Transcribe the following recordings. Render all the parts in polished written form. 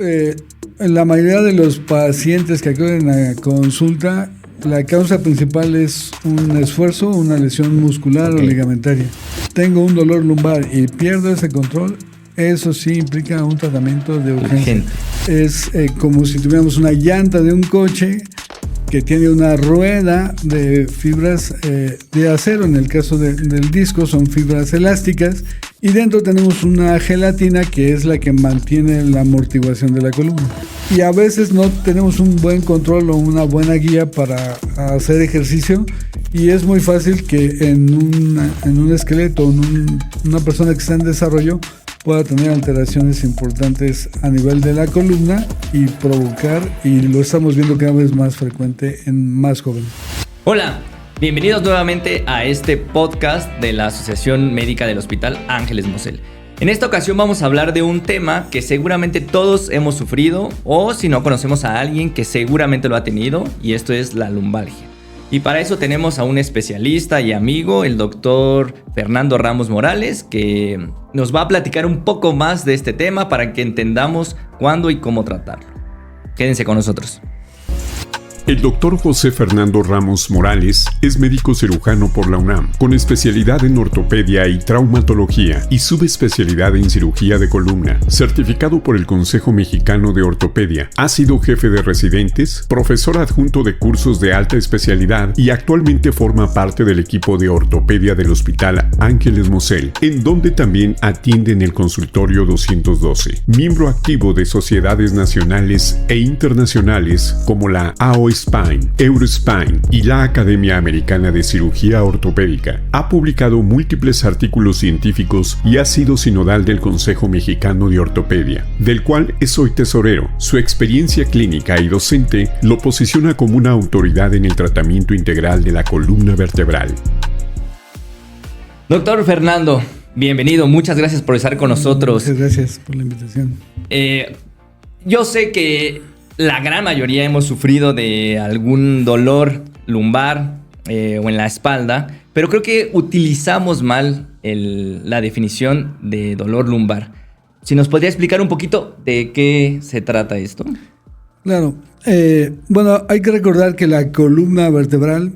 En la mayoría de los pacientes que acuden a consulta, la causa principal es un esfuerzo, una lesión muscular o ligamentaria. Tengo un dolor lumbar y pierdo ese control, eso sí implica un tratamiento de urgencia. Es como si tuviéramos una llanta de un coche que tiene una rueda de fibras de acero. En el caso del disco son fibras elásticas y dentro tenemos una gelatina que es la que mantiene la amortiguación de la columna. Y a veces no tenemos un buen control o una buena guía para hacer ejercicio y es muy fácil que en un esqueleto, en una persona que está en desarrollo, pueda tener alteraciones importantes a nivel de la columna y provocar, y lo estamos viendo cada vez más frecuente en más jóvenes. Hola, bienvenidos nuevamente a este podcast de la Asociación Médica del Hospital Ángeles Mosel. En esta ocasión vamos a hablar de un tema que seguramente todos hemos sufrido, o si no conocemos a alguien que seguramente lo ha tenido, y esto es la lumbalgia. Y para eso tenemos a un especialista y amigo, el doctor Fernando Ramos Morales, que nos va a platicar un poco más de este tema para que entendamos cuándo y cómo tratarlo. Quédense con nosotros. El doctor José Fernando Ramos Morales es médico cirujano por la UNAM, con especialidad en ortopedia y traumatología y subespecialidad en cirugía de columna, certificado por el Consejo Mexicano de Ortopedia. Ha sido jefe de residentes, profesor adjunto de cursos de alta especialidad y actualmente forma parte del equipo de ortopedia del Hospital Ángeles Mosel, en donde también atiende en el consultorio 212. Miembro activo de sociedades nacionales e internacionales como la AO Spine, Eurospine y la Academia Americana de Cirugía Ortopédica. Ha publicado múltiples artículos científicos y ha sido sinodal del Consejo Mexicano de Ortopedia, del cual es hoy tesorero. Su experiencia clínica y docente lo posiciona como una autoridad en el tratamiento integral de la columna vertebral. Doctor Fernando, bienvenido, muchas gracias por estar con nosotros. Muchas gracias por la invitación. Yo sé que la gran mayoría hemos sufrido de algún dolor lumbar o en la espalda, pero creo que utilizamos mal la definición de dolor lumbar. Si nos podría explicar un poquito de qué se trata esto. Claro. Bueno, hay que recordar que la columna vertebral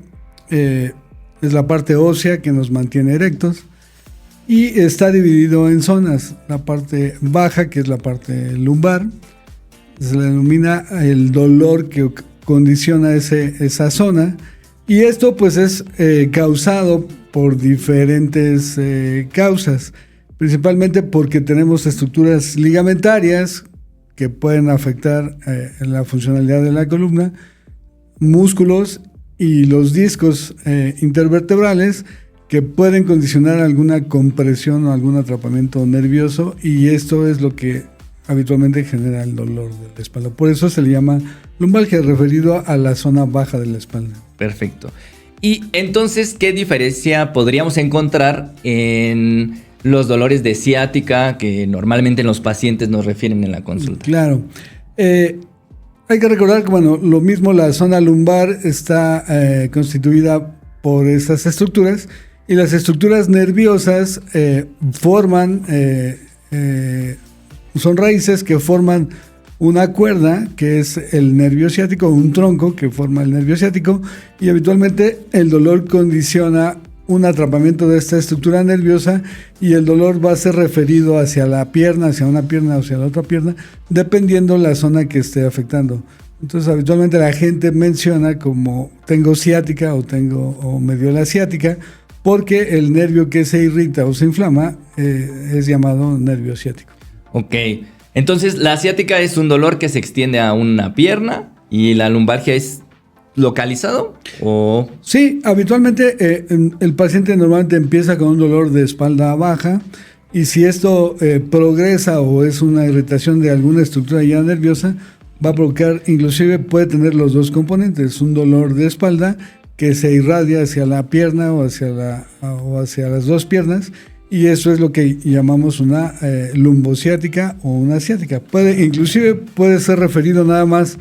es la parte ósea que nos mantiene erectos y está dividido en zonas. La parte baja, que es la parte lumbar, se le denomina el dolor que condiciona esa zona, y esto pues es causado por diferentes causas, principalmente porque tenemos estructuras ligamentarias que pueden afectar la funcionalidad de la columna, músculos y los discos intervertebrales que pueden condicionar alguna compresión o algún atrapamiento nervioso, y esto es lo que habitualmente genera el dolor de la espalda. Por eso se le llama lumbalgia, referido a la zona baja de la espalda. Perfecto. Y entonces, ¿qué diferencia podríamos encontrar en los dolores de ciática que normalmente los pacientes nos refieren en la consulta? Claro. Hay que recordar que, bueno, lo mismo, la zona lumbar está constituida por esas estructuras, y las estructuras nerviosas son raíces que forman una cuerda, que es el nervio ciático, un tronco que forma el nervio ciático, y habitualmente el dolor condiciona un atrapamiento de esta estructura nerviosa, y el dolor va a ser referido hacia la pierna, hacia una pierna o hacia la otra pierna, dependiendo la zona que esté afectando. Entonces, habitualmente la gente menciona como tengo ciática o me dio la ciática, porque el nervio que se irrita o se inflama es llamado nervio ciático. Ok, entonces la ciática es un dolor que se extiende a una pierna, y la lumbalgia es localizado, ¿o? Sí, habitualmente el paciente normalmente empieza con un dolor de espalda baja, y si esto progresa o es una irritación de alguna estructura ya nerviosa, va a provocar, inclusive puede tener los dos componentes, un dolor de espalda que se irradia hacia la pierna o hacia las dos piernas, y eso es lo que llamamos una lumbociática o una ciática. Inclusive puede ser referido nada más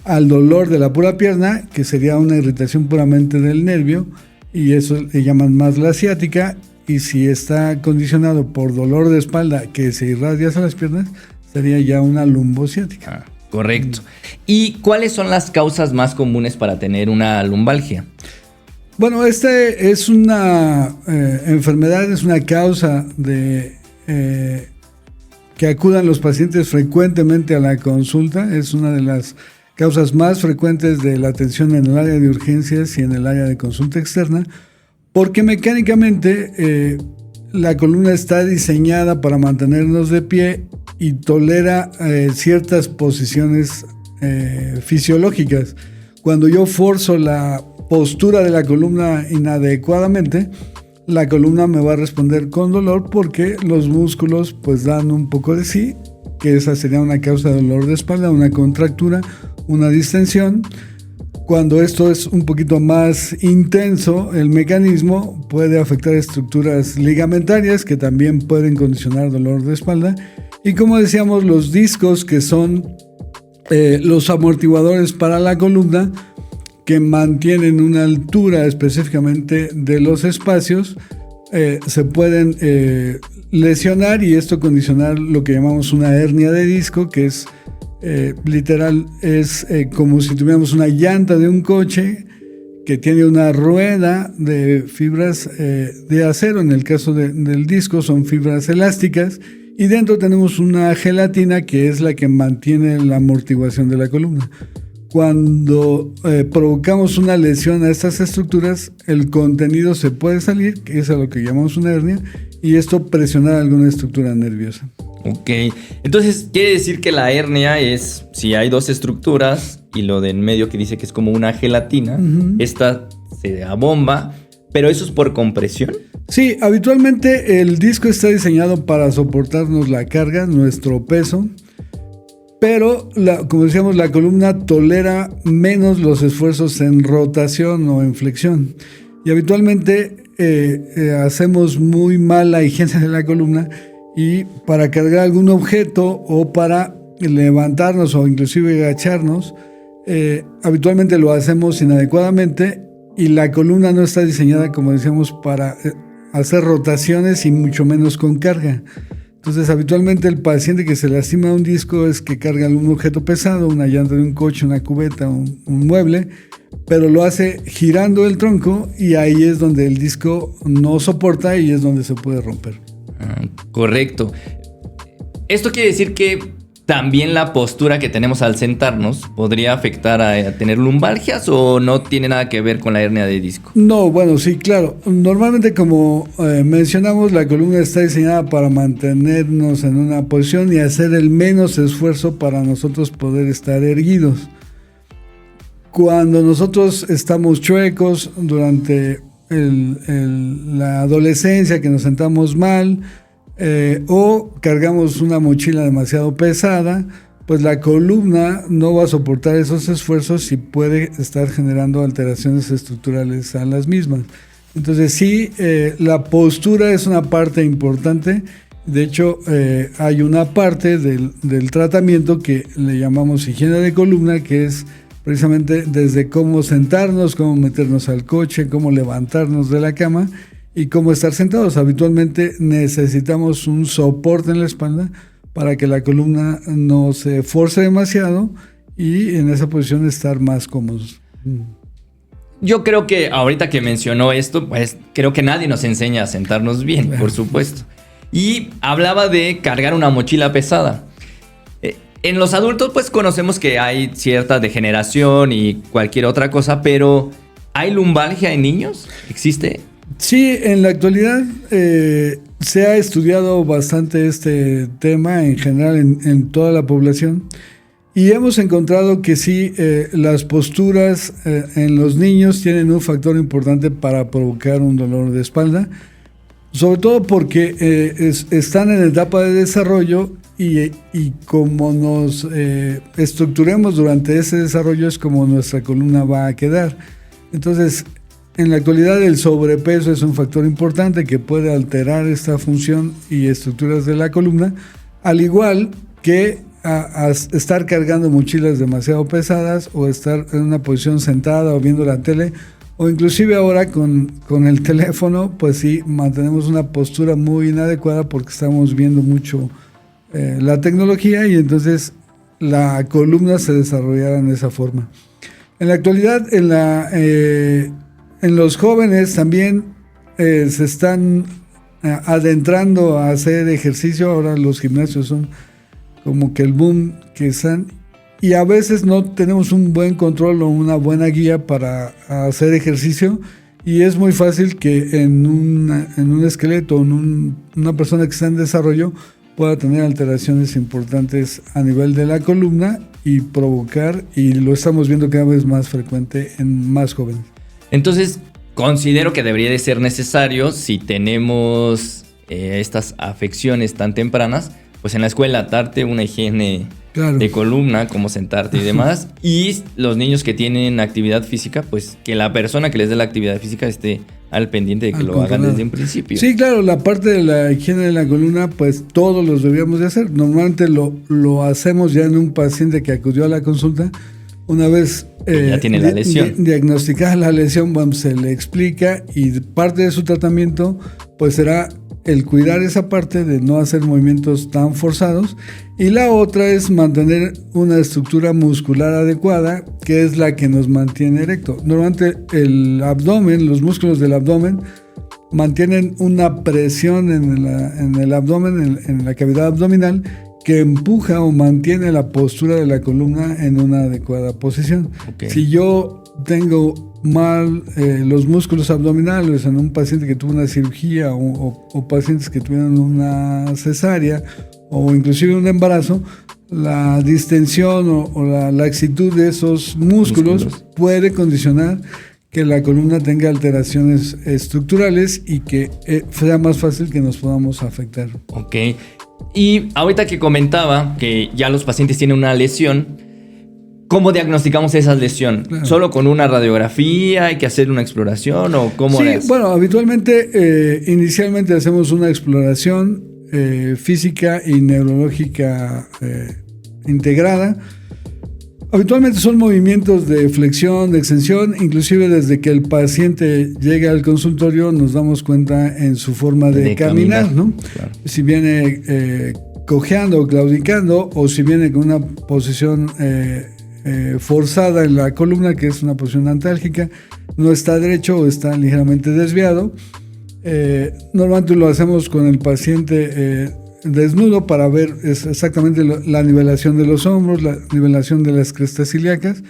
al dolor de la pura pierna, que sería una irritación puramente del nervio, y eso le llaman más la ciática. Y si está condicionado por dolor de espalda que se irradia hacia las piernas, sería ya una lumbociática. Correcto. ¿Y cuáles son las causas más comunes para tener una lumbalgia? Bueno, es una enfermedad, es una causa de que acudan los pacientes frecuentemente a la consulta. Es una de las causas más frecuentes de la atención en el área de urgencias y en el área de consulta externa, porque mecánicamente la columna está diseñada para mantenernos de pie y tolera ciertas posiciones fisiológicas. Cuando yo forzo la postura de la columna inadecuadamente, la columna me va a responder con dolor porque los músculos pues dan un poco de sí, que esa sería una causa de dolor de espalda, una contractura, una distensión. Cuando esto es un poquito más intenso, el mecanismo puede afectar estructuras ligamentarias que también pueden condicionar dolor de espalda. Y como decíamos, los discos, que son los amortiguadores para la columna, que mantienen una altura específicamente de los espacios, se pueden lesionar y esto condicionar lo que llamamos una hernia de disco, que es literal, es como si tuviéramos una llanta de un coche que tiene una rueda de fibras de acero. En el caso del disco son fibras elásticas y dentro tenemos una gelatina que es la que mantiene la amortiguación de la columna. Cuando provocamos una lesión a estas estructuras, el contenido se puede salir, que es a lo que llamamos una hernia, y esto presionar alguna estructura nerviosa. Ok, entonces quiere decir que la hernia es, si hay dos estructuras y lo de en medio que dice que es como una gelatina, esta se abomba, pero eso es por compresión. Sí, habitualmente el disco está diseñado para soportarnos la carga, nuestro peso, pero como decíamos, la columna tolera menos los esfuerzos en rotación o en flexión. Y habitualmente hacemos muy mal la higiene de la columna y para cargar algún objeto o para levantarnos o inclusive agacharnos, habitualmente lo hacemos inadecuadamente y la columna no está diseñada, como decíamos, para hacer rotaciones y mucho menos con carga. Entonces, habitualmente el paciente que se lastima un disco es que carga algún objeto pesado, una llanta de un coche, una cubeta, un mueble, pero lo hace girando el tronco y ahí es donde el disco no soporta y es donde se puede romper. Correcto. Esto quiere decir que también la postura que tenemos al sentarnos podría afectar a tener lumbalgias, o no tiene nada que ver con la hernia de disco. No, bueno, sí, claro. Normalmente, como mencionamos, la columna está diseñada para mantenernos en una posición y hacer el menos esfuerzo para nosotros poder estar erguidos. Cuando nosotros estamos chuecos durante la adolescencia, que nos sentamos mal, o cargamos una mochila demasiado pesada, pues la columna no va a soportar esos esfuerzos y puede estar generando alteraciones estructurales a las mismas. Entonces sí, la postura es una parte importante. De hecho, hay una parte del tratamiento que le llamamos higiene de columna, que es precisamente desde cómo sentarnos, cómo meternos al coche, cómo levantarnos de la cama y cómo estar sentados. Habitualmente necesitamos un soporte en la espalda para que la columna no se force demasiado y en esa posición estar más cómodos. Yo creo que ahorita que mencionó esto, pues creo que nadie nos enseña a sentarnos bien, por supuesto. Y hablaba de cargar una mochila pesada. En los adultos pues conocemos que hay cierta degeneración y cualquier otra cosa, pero ¿hay lumbalgia en niños? ¿Existe? Sí, en la actualidad se ha estudiado bastante este tema en general en toda la población y hemos encontrado que sí, las posturas en los niños tienen un factor importante para provocar un dolor de espalda, sobre todo porque están en etapa de desarrollo y como nos estructuremos durante ese desarrollo es como nuestra columna va a quedar. Entonces, en la actualidad el sobrepeso es un factor importante que puede alterar esta función y estructuras de la columna, al igual que estar cargando mochilas demasiado pesadas o estar en una posición sentada o viendo la tele, o inclusive ahora con el teléfono, pues sí, mantenemos una postura muy inadecuada porque estamos viendo mucho la tecnología y entonces la columna se desarrollara de esa forma. En la actualidad, en los jóvenes también se están adentrando a hacer ejercicio. Ahora los gimnasios son como que el boom que están, y a veces no tenemos un buen control o una buena guía para hacer ejercicio, y es muy fácil que en un esqueleto, en una persona que está en desarrollo, pueda tener alteraciones importantes a nivel de la columna y provocar, y lo estamos viendo cada vez más frecuente en más jóvenes. Entonces, considero que debería de ser necesario, si tenemos estas afecciones tan tempranas, pues en la escuela darte una higiene de columna, como sentarte y demás. Y los niños que tienen actividad física, pues que la persona que les dé la actividad física esté al pendiente de que lo hagan desde un principio. Sí, claro, la parte de la higiene de la columna, pues todos los debíamos de hacer. Normalmente lo hacemos ya en un paciente que acudió a la consulta. Una vez ya tiene la lesión. Diagnosticada la lesión, bueno, se le explica, y parte de su tratamiento pues será el cuidar esa parte de no hacer movimientos tan forzados, y la otra es mantener una estructura muscular adecuada, que es la que nos mantiene erecto. Normalmente el abdomen, los músculos del abdomen mantienen una presión en el abdomen, en la cavidad abdominal, que empuja o mantiene la postura de la columna en una adecuada posición. Okay. Si yo tengo mal los músculos abdominales en un paciente que tuvo una cirugía o pacientes que tuvieron una cesárea o inclusive un embarazo, la distensión o la laxitud de esos músculos puede condicionar que la columna tenga alteraciones estructurales y que sea más fácil que nos podamos afectar. Ok. Y ahorita que comentaba que ya los pacientes tienen una lesión, ¿cómo diagnosticamos esa lesión? Claro. ¿Solo con una radiografía? ¿Hay que hacer una exploración? ¿O cómo es? Bueno, habitualmente, inicialmente hacemos una exploración física y neurológica integrada. Habitualmente son movimientos de flexión, de extensión, inclusive desde que el paciente llega al consultorio nos damos cuenta en su forma de caminar, ¿no? Claro. Si viene cojeando o claudicando, o si viene con una posición forzada en la columna, que es una posición antálgica, no está derecho o está ligeramente desviado. Normalmente lo hacemos con el paciente desnudo para ver exactamente la nivelación de los hombros, la nivelación de las crestas ilíacas,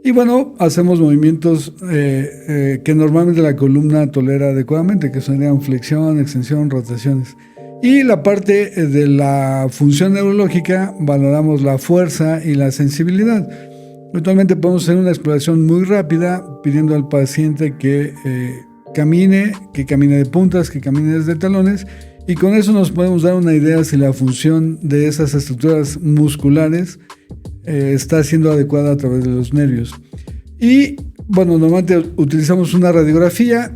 y bueno, hacemos movimientos que normalmente la columna tolera adecuadamente, que serían flexión, extensión, rotaciones. Y la parte de la función neurológica, valoramos la fuerza y la sensibilidad. Actualmente podemos hacer una exploración muy rápida pidiendo al paciente que camine de puntas, que camine desde talones, y con eso nos podemos dar una idea si la función de esas estructuras musculares está siendo adecuada a través de los nervios. Y bueno, normalmente utilizamos una radiografía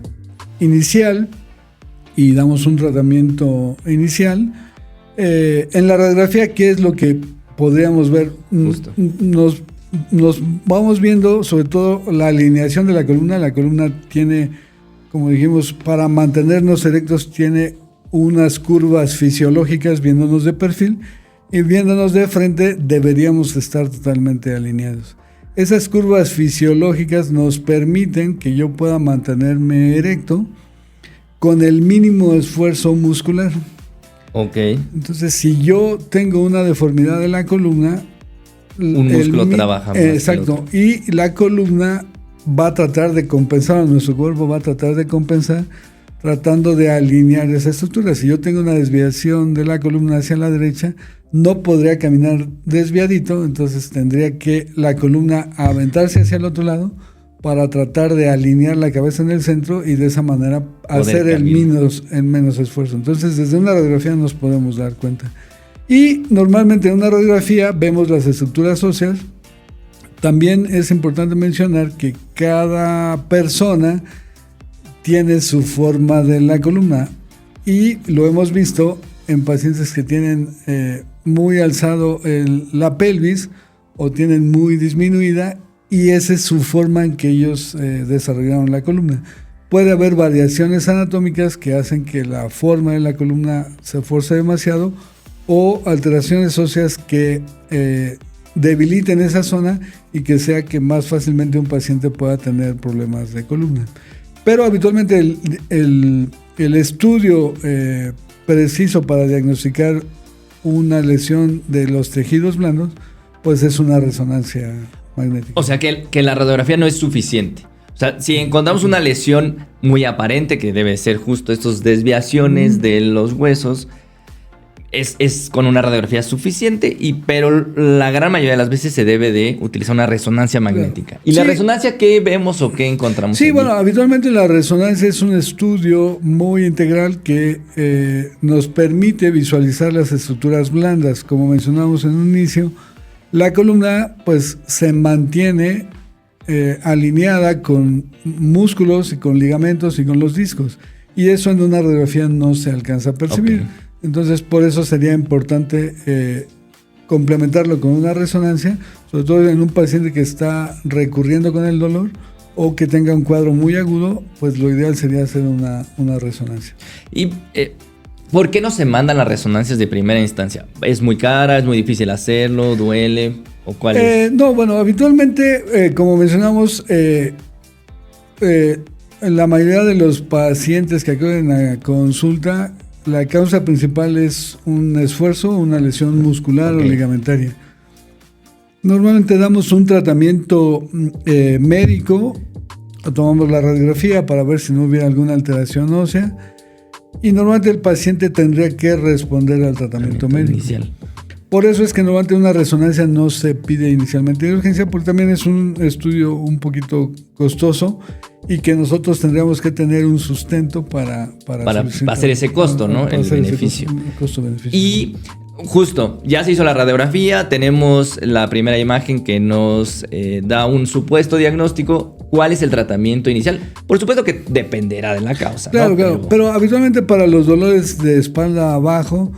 inicial y damos un tratamiento inicial. En la radiografía, ¿qué es lo que podríamos ver? Nos vamos viendo sobre todo la alineación de la columna. La columna tiene, como dijimos, para mantenernos erectos, tiene unas curvas fisiológicas viéndonos de perfil, y viéndonos de frente deberíamos estar totalmente alineados. Esas curvas fisiológicas nos permiten que yo pueda mantenerme erecto con el mínimo esfuerzo muscular. Ok. Entonces, si yo tengo una deformidad de la columna, un músculo trabaja más. Exacto. Y la columna va a tratar de compensar, nuestro cuerpo va a tratar de compensar, tratando de alinear esa estructura. Si yo tengo una desviación de la columna hacia la derecha, no podría caminar desviadito, entonces tendría que la columna aventarse hacia el otro lado para tratar de alinear la cabeza en el centro y de esa manera hacer el menos esfuerzo. Entonces, desde una radiografía nos podemos dar cuenta. Y normalmente en una radiografía vemos las estructuras óseas. También es importante mencionar que cada persona tiene su forma de la columna, y lo hemos visto en pacientes que tienen muy alzado la pelvis o tienen muy disminuida, y esa es su forma en que ellos desarrollaron la columna. Puede haber variaciones anatómicas que hacen que la forma de la columna se force demasiado, o alteraciones óseas que debiliten esa zona y que sea que más fácilmente un paciente pueda tener problemas de columna. Pero habitualmente el estudio preciso para diagnosticar una lesión de los tejidos blandos, pues es una resonancia magnética. O sea que la radiografía no es suficiente. O sea, si encontramos una lesión muy aparente, que debe ser justo estas desviaciones de los huesos, es con una radiografía suficiente, pero la gran mayoría de las veces se debe de utilizar una resonancia magnética. ¿Y la resonancia qué vemos o qué encontramos? Sí, bueno, habitualmente la resonancia es un estudio muy integral que nos permite visualizar las estructuras blandas. Como mencionamos en un inicio, la columna pues se mantiene alineada con músculos y con ligamentos y con los discos. Y eso en una radiografía no se alcanza a percibir. Okay. Entonces, por eso sería importante complementarlo con una resonancia, sobre todo en un paciente que está recurriendo con el dolor o que tenga un cuadro muy agudo, pues lo ideal sería hacer una resonancia. ¿Y por qué no se mandan las resonancias de primera instancia? ¿Es muy cara? ¿Es muy difícil hacerlo? ¿Duele? ¿O cuál es? No, bueno, habitualmente, como mencionamos, la mayoría de los pacientes que acuden a consulta, la causa principal es un esfuerzo, una lesión muscular o ligamentaria. Normalmente damos un tratamiento médico, tomamos la radiografía para ver si no hubiera alguna alteración ósea y normalmente el paciente tendría que responder al tratamiento médico. Inicial. Por eso es que normalmente una resonancia no se pide inicialmente de urgencia, porque también es un estudio un poquito costoso y que nosotros tendríamos que tener un sustento para hacer ese costo, ¿no? El beneficio. Costo-beneficio. Y justo, ya se hizo la radiografía, tenemos la primera imagen que nos da un supuesto diagnóstico. ¿Cuál es el tratamiento inicial? Por supuesto que dependerá de la causa. Claro, ¿no? claro. Pero habitualmente para los dolores de espalda abajo,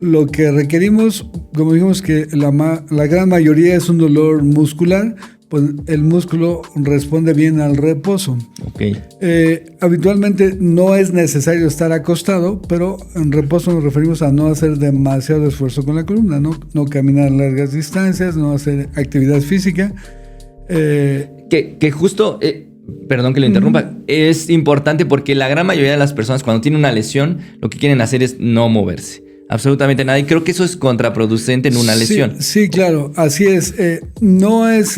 lo que requerimos, como dijimos que la gran mayoría es un dolor muscular, pues el músculo responde bien al reposo. Okay. Habitualmente no es necesario estar acostado, pero en reposo nos referimos a no hacer demasiado esfuerzo con la columna, no caminar largas distancias, no hacer actividad física. Que justo, perdón que lo interrumpa, es importante porque la gran mayoría de las personas cuando tienen una lesión lo que quieren hacer es no moverse. Absolutamente nada. Y creo que eso es contraproducente en una lesión. Sí, claro. Así es. No es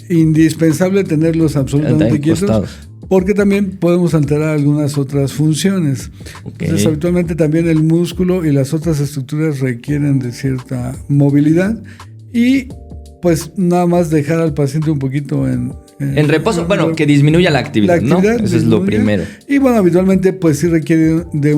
indispensable tenerlos absolutamente quietos, porque también podemos alterar algunas otras funciones. Okay. Entonces, habitualmente también el músculo y las otras estructuras requieren de cierta movilidad y pues nada más dejar al paciente un poquito en reposo, bueno, que disminuya la actividad, ¿no? Eso es lo primero. Y bueno, habitualmente pues sí requiere de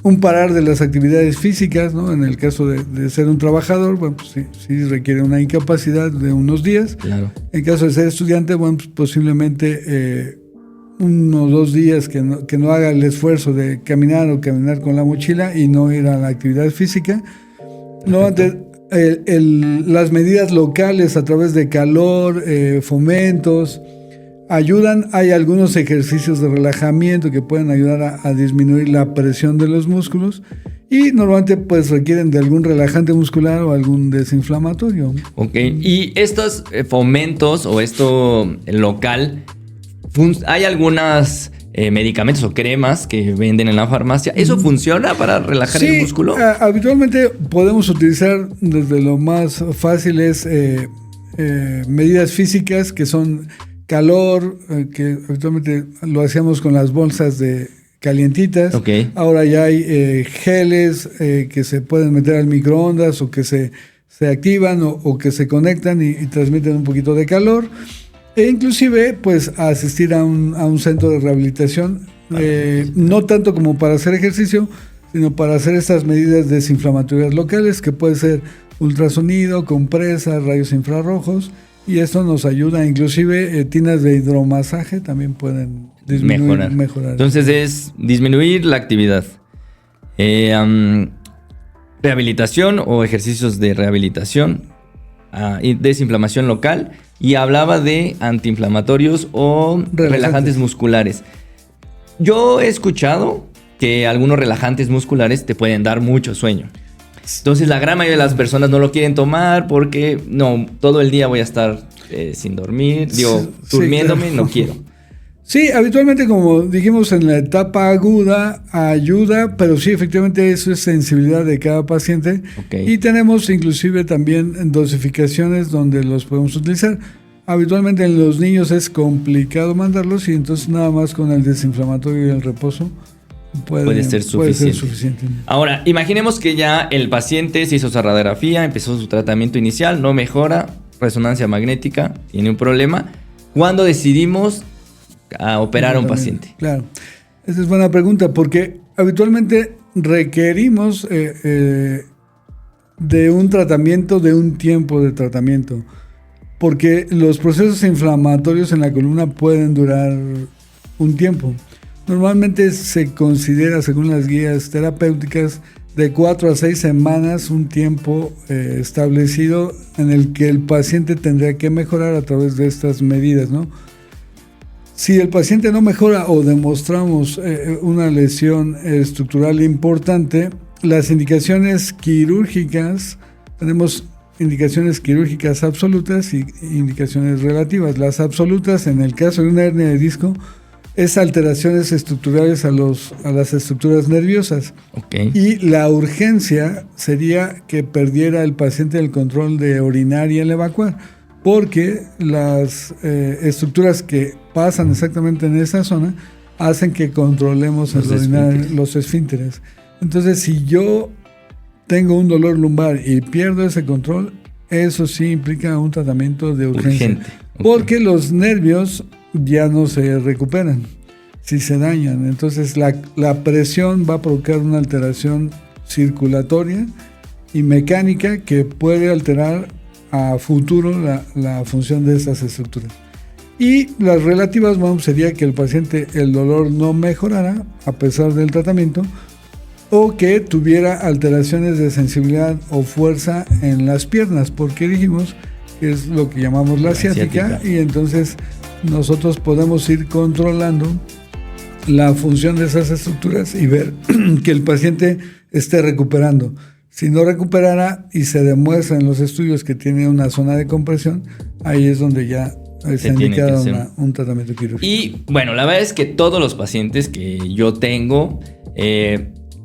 un parar de las actividades físicas, ¿no? En el caso de ser un trabajador, bueno, pues sí requiere una incapacidad de unos días. Claro. En caso de ser estudiante, bueno, pues posiblemente 1 o 2 días que no haga el esfuerzo de caminar o caminar con la mochila y no ir a la actividad física. No, antes, las medidas locales a través de calor, fomentos, ayudan. Hay algunos ejercicios de relajamiento que pueden ayudar a disminuir la presión de los músculos y normalmente pues requieren de algún relajante muscular o algún desinflamatorio. Ok, y estos fomentos o esto local, hay algunos medicamentos o cremas que venden en la farmacia. ¿Eso funciona para relajar el músculo? Habitualmente podemos utilizar desde lo más fácil es medidas físicas que son calor, que habitualmente lo hacíamos con las bolsas de calientitas. Okay. Ahora ya hay geles que se pueden meter al microondas o que se activan o que se conectan y transmiten un poquito de calor. E inclusive pues asistir a un centro de rehabilitación, no tanto como para hacer ejercicio, sino para hacer estas medidas desinflamatorias locales, que puede ser ultrasonido, compresas, rayos infrarrojos. Y esto nos ayuda, inclusive tinas de hidromasaje también pueden mejorar. Entonces es disminuir la actividad. Rehabilitación o ejercicios de rehabilitación, y desinflamación local. Y hablaba de antiinflamatorios o relajantes musculares. Yo he escuchado que algunos relajantes musculares te pueden dar mucho sueño. Entonces la gran mayoría de las personas no lo quieren tomar porque no, todo el día voy a estar sin dormir, durmiéndome, claro. No quiero. Sí, habitualmente, como dijimos, en la etapa aguda ayuda, pero sí, efectivamente eso es sensibilidad de cada paciente. Okay. Y tenemos inclusive también dosificaciones donde los podemos utilizar. Habitualmente en los niños es complicado mandarlos y entonces nada más con el desinflamatorio y el reposo puede ser suficiente. Ahora, imaginemos que ya el paciente se hizo su radiografía, empezó su tratamiento inicial, no mejora, resonancia magnética, tiene un problema. ¿Cuándo decidimos operar a un paciente? Claro, esa es buena pregunta porque habitualmente requerimos de un tratamiento, de un tiempo de tratamiento, porque los procesos inflamatorios en la columna pueden durar un tiempo. Normalmente se considera, según las guías terapéuticas, de 4 a 6 semanas un tiempo establecido en el que el paciente tendría que mejorar a través de estas medidas, ¿no? Si el paciente no mejora o demostramos una lesión estructural importante, las indicaciones quirúrgicas, tenemos indicaciones quirúrgicas absolutas y indicaciones relativas. Las absolutas, en el caso de una hernia de disco, es alteraciones estructurales a las estructuras nerviosas. Okay. Y la urgencia sería que perdiera el paciente el control de orinar y el evacuar, porque las estructuras que pasan exactamente en esa zona hacen que controlemos el orinar, los esfínteres. Entonces, si yo tengo un dolor lumbar y pierdo ese control, eso sí implica un tratamiento de urgencia. Urgente. Okay. Porque los nervios ya no se recuperan si se dañan. Entonces la presión va a provocar una alteración circulatoria y mecánica que puede alterar a futuro la función de estas estructuras. Y las relativas, bueno, sería que el paciente, el dolor no mejorara a pesar del tratamiento, o que tuviera alteraciones de sensibilidad o fuerza en las piernas, porque dijimos que es lo que llamamos la ciática, y entonces nosotros podemos ir controlando la función de esas estructuras y ver que el paciente esté recuperando. Si no recuperara y se demuestra en los estudios que tiene una zona de compresión, ahí es donde ya se indicado un tratamiento quirúrgico. Y bueno, la verdad es que todos los pacientes que yo tengo,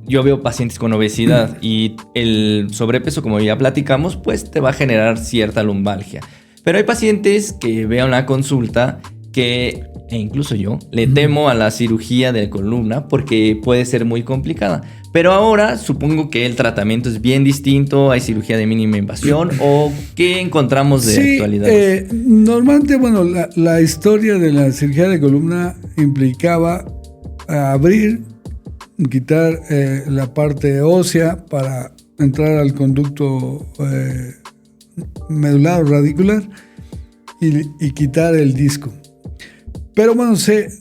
yo veo pacientes con obesidad y el sobrepeso, como ya platicamos, pues te va a generar cierta lumbalgia. Pero hay pacientes que veo en la consulta que, e incluso yo, le temo a la cirugía de columna porque puede ser muy complicada. Pero ahora supongo que el tratamiento es bien distinto, hay cirugía de mínima invasión, ¿o qué encontramos de actualidad? Normalmente, bueno, la historia de la cirugía de columna implicaba abrir, quitar la parte ósea para entrar al conducto medular o radicular y quitar el disco. Pero bueno,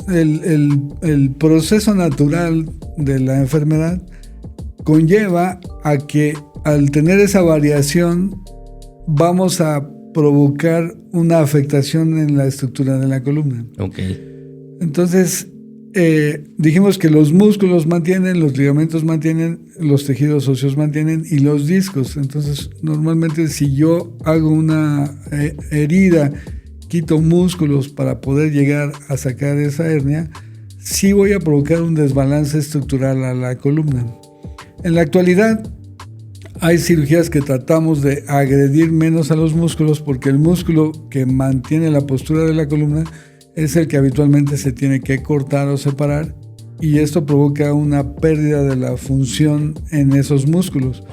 el proceso natural de la enfermedad conlleva a que al tener esa variación vamos a provocar una afectación en la estructura de la columna. Okay. Entonces, dijimos que los músculos mantienen, los ligamentos mantienen, los tejidos óseos mantienen y los discos. Entonces, normalmente si yo hago una herida, quito músculos para poder llegar a sacar esa hernia, sí voy a provocar un desbalance estructural a la columna. En la actualidad, hay cirugías que tratamos de agredir menos a los músculos porque el músculo que mantiene la postura de la columna es el que habitualmente se tiene que cortar o separar, y esto provoca una pérdida de la función en esos músculos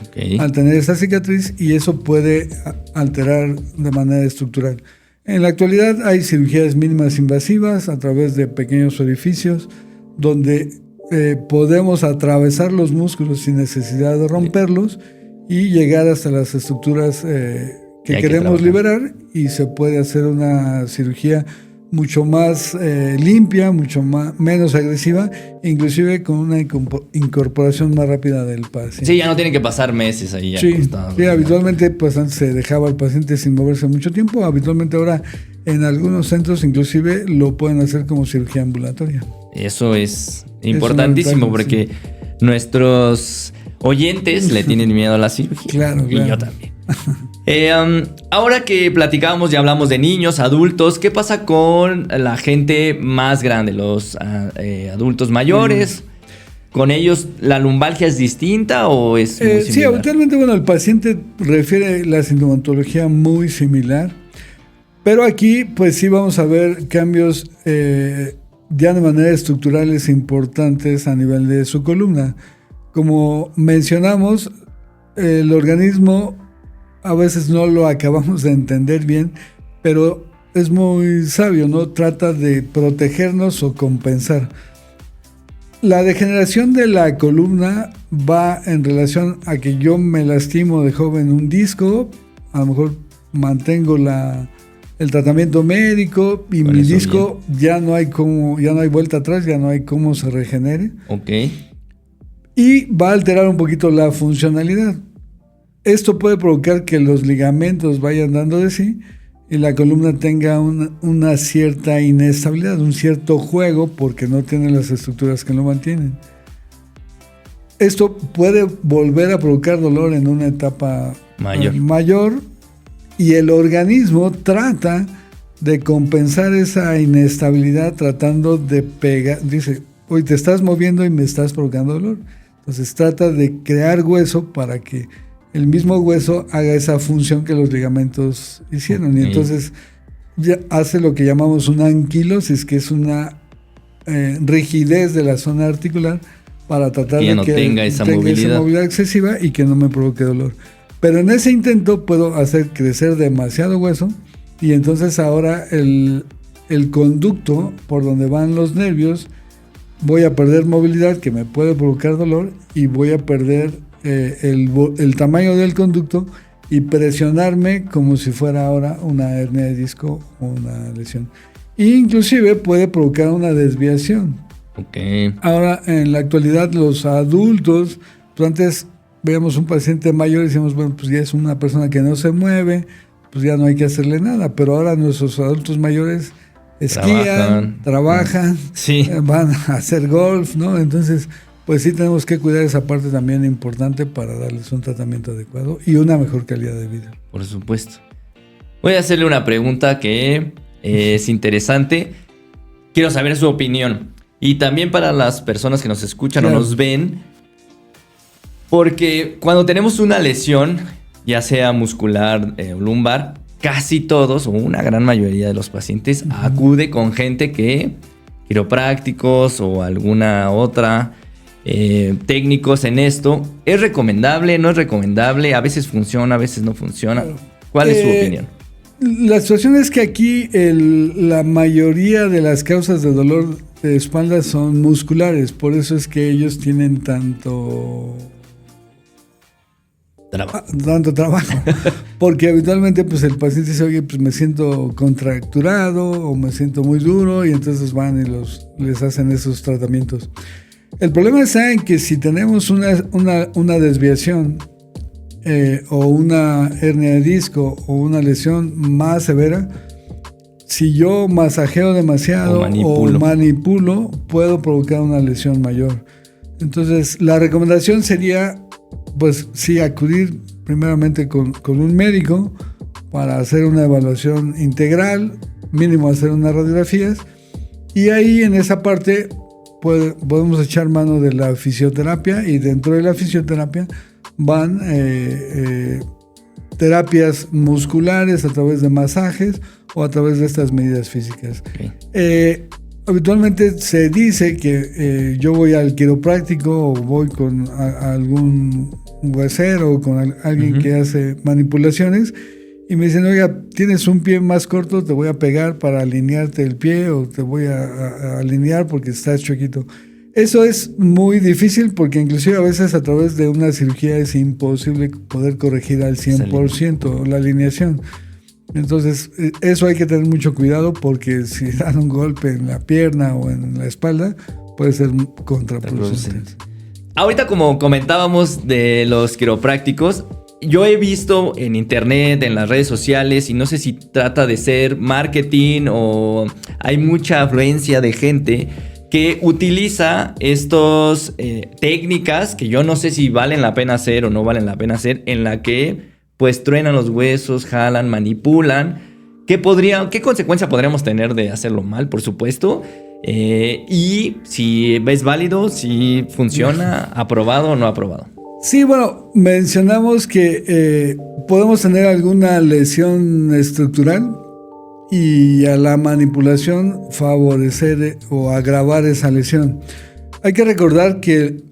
al tener esa cicatriz, y eso puede alterar de manera estructural. En la actualidad hay cirugías mínimas invasivas a través de pequeños orificios donde podemos atravesar los músculos sin necesidad de romperlos y llegar hasta las estructuras que queremos liberar, y se puede hacer una cirugía mucho más limpia, menos agresiva, inclusive con una incorporación más rápida del paciente. Sí, ya no tienen que pasar meses ahí acostado. Sí, habitualmente pues antes se dejaba al paciente sin moverse mucho tiempo. Habitualmente ahora En algunos centros inclusive lo pueden hacer como cirugía ambulatoria. Eso es importantísimo porque nuestros oyentes le tienen miedo a la cirugía. Claro. Y yo también. Ahora que platicábamos y hablamos de niños, adultos, ¿qué pasa con la gente más grande, los adultos mayores? ¿Con ellos la lumbalgia es distinta o es muy similar? Sí, habitualmente, el paciente refiere la sintomatología muy similar, pero aquí pues sí vamos a ver cambios ya de manera estructurales importantes a nivel de su columna. Como mencionamos, el organismo a veces no lo acabamos de entender bien, pero es muy sabio, ¿no? Trata de protegernos o compensar. La degeneración de la columna va en relación a que yo me lastimo de joven un disco, a lo mejor mantengo el tratamiento médico y mi disco ya no hay vuelta atrás, ya no hay cómo se regenere. Ok. Y va a alterar un poquito la funcionalidad. Esto puede provocar que los ligamentos vayan dando de sí y la columna tenga una cierta inestabilidad, un cierto juego, porque no tiene las estructuras que lo mantienen. Esto puede volver a provocar dolor en una etapa mayor y el organismo trata de compensar esa inestabilidad tratando de pegar. Dice, hoy te estás moviendo y me estás provocando dolor. Entonces trata de crear hueso para que el mismo hueso haga esa función que los ligamentos hicieron. Y entonces ya hace lo que llamamos una anquilosis, que es una rigidez de la zona articular para tratar que de no que tenga esa movilidad excesiva y que no me provoque dolor. Pero en ese intento puedo hacer crecer demasiado hueso y entonces ahora el conducto por donde van los nervios, voy a perder movilidad que me puede provocar dolor y voy a perder el tamaño del conducto y presionarme como si fuera ahora una hernia de disco o una lesión. Inclusive puede provocar una desviación. Okay. Ahora, en la actualidad, los adultos, pues antes veíamos un paciente mayor y decíamos, bueno, pues ya es una persona que no se mueve, pues ya no hay que hacerle nada. Pero ahora nuestros adultos mayores esquían, trabajan, sí, van a hacer golf, ¿no? Entonces, pues sí tenemos que cuidar esa parte también importante para darles un tratamiento adecuado y una mejor calidad de vida. Por supuesto. Voy a hacerle una pregunta que es interesante. Quiero saber su opinión. Y también para las personas que nos escuchan o nos ven. Porque cuando tenemos una lesión, ya sea muscular o lumbar, casi todos o una gran mayoría de los pacientes acude con gente que quiroprácticos o alguna otra técnicos en esto. ¿Es recomendable? ¿No es recomendable? A veces funciona, a veces no funciona. ¿Cuál es su opinión? La situación es que aquí la mayoría de las causas de dolor de espalda son musculares, por eso es que ellos tienen tanto trabajo. Porque habitualmente pues el paciente dice, oye, pues me siento contracturado o me siento muy duro, y entonces van y les hacen esos tratamientos. El problema está en que si tenemos una desviación o una hernia de disco o una lesión más severa, si yo masajeo demasiado o manipulo, puedo provocar una lesión mayor. Entonces, la recomendación sería, pues sí, acudir primeramente con un médico para hacer una evaluación integral, mínimo hacer unas radiografías, y ahí en esa parte podemos echar mano de la fisioterapia, y dentro de la fisioterapia van terapias musculares a través de masajes o a través de estas medidas físicas. Okay. Habitualmente se dice que yo voy al quiropráctico o voy con algún huesero o con alguien que hace manipulaciones y me dicen, oiga, tienes un pie más corto, te voy a pegar para alinearte el pie o te voy a alinear porque estás chuequito. Eso es muy difícil porque inclusive a veces a través de una cirugía es imposible poder corregir al 100% la alineación. Entonces, eso hay que tener mucho cuidado porque si dan un golpe en la pierna o en la espalda, puede ser contraproducente. Ahorita, como comentábamos de los quiroprácticos, yo he visto en internet, en las redes sociales, y no sé si trata de ser marketing o hay mucha afluencia de gente que utiliza estos técnicas que yo no sé si valen la pena hacer o no valen la pena hacer, en la que pues truenan los huesos, jalan, manipulan. ¿Qué consecuencia podríamos tener de hacerlo mal, por supuesto? Y si es válido, si funciona, aprobado o no aprobado. Sí, bueno, mencionamos que podemos tener alguna lesión estructural y a la manipulación favorecer o agravar esa lesión. Hay que recordar que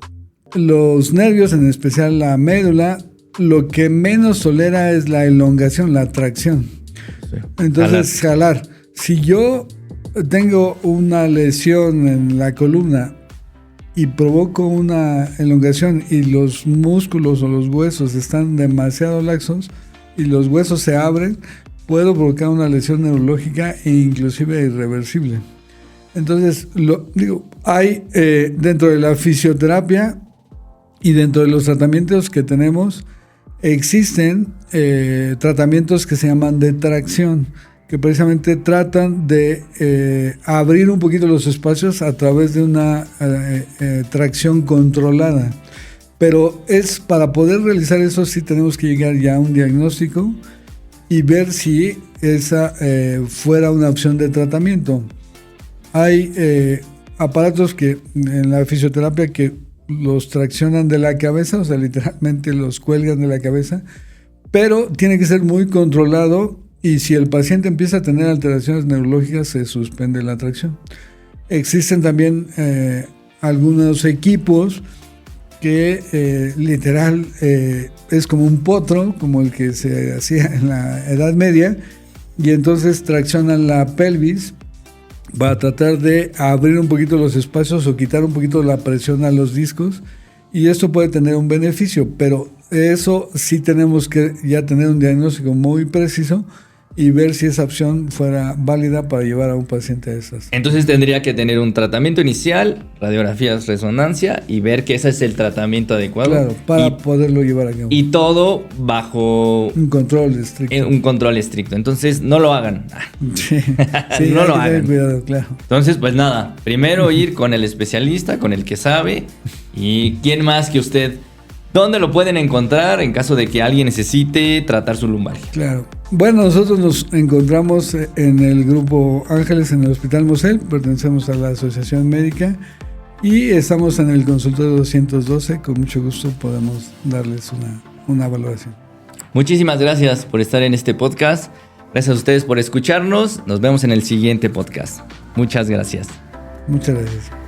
los nervios, en especial la médula, lo que menos tolera es la elongación, la tracción. Sí. Entonces, jalar. Si yo tengo una lesión en la columna y provoco una elongación y los músculos o los huesos están demasiado laxos y los huesos se abren, puedo provocar una lesión neurológica e inclusive irreversible. Entonces, hay dentro de la fisioterapia y dentro de los tratamientos que tenemos, existen tratamientos que se llaman de tracción, que precisamente tratan de abrir un poquito los espacios a través de una tracción controlada. Pero para poder realizar eso sí tenemos que llegar ya a un diagnóstico y ver si esa fuera una opción de tratamiento. Hay aparatos que en la fisioterapia que los traccionan de la cabeza, o sea, literalmente los cuelgan de la cabeza, pero tiene que ser muy controlado y si el paciente empieza a tener alteraciones neurológicas se suspende la tracción. Existen también algunos equipos que literal es como un potro, como el que se hacía en la Edad Media, y entonces traccionan la pelvis para tratar de abrir un poquito los espacios o quitar un poquito la presión a los discos, y esto puede tener un beneficio, pero eso sí tenemos que ya tener un diagnóstico muy preciso y ver si esa opción fuera válida para llevar a un paciente a esas. Entonces tendría que tener un tratamiento inicial, radiografías, resonancia y ver que ese es el tratamiento adecuado. Claro, para poderlo llevar a cabo. Y todo bajo un control estricto. Un control estricto. Entonces no lo hagan. Sí, no lo hagan. Cuidado, claro. Entonces, pues nada, primero ir con el especialista, con el que sabe. ¿Y quién más que usted? ¿Dónde lo pueden encontrar en caso de que alguien necesite tratar su lumbalgia? Claro. Bueno, nosotros nos encontramos en el Grupo Ángeles en el Hospital Mosel, pertenecemos a la Asociación Médica y estamos en el consultorio 212. Con mucho gusto podemos darles una valoración. Muchísimas gracias por estar en este podcast. Gracias a ustedes por escucharnos. Nos vemos en el siguiente podcast. Muchas gracias. Muchas gracias.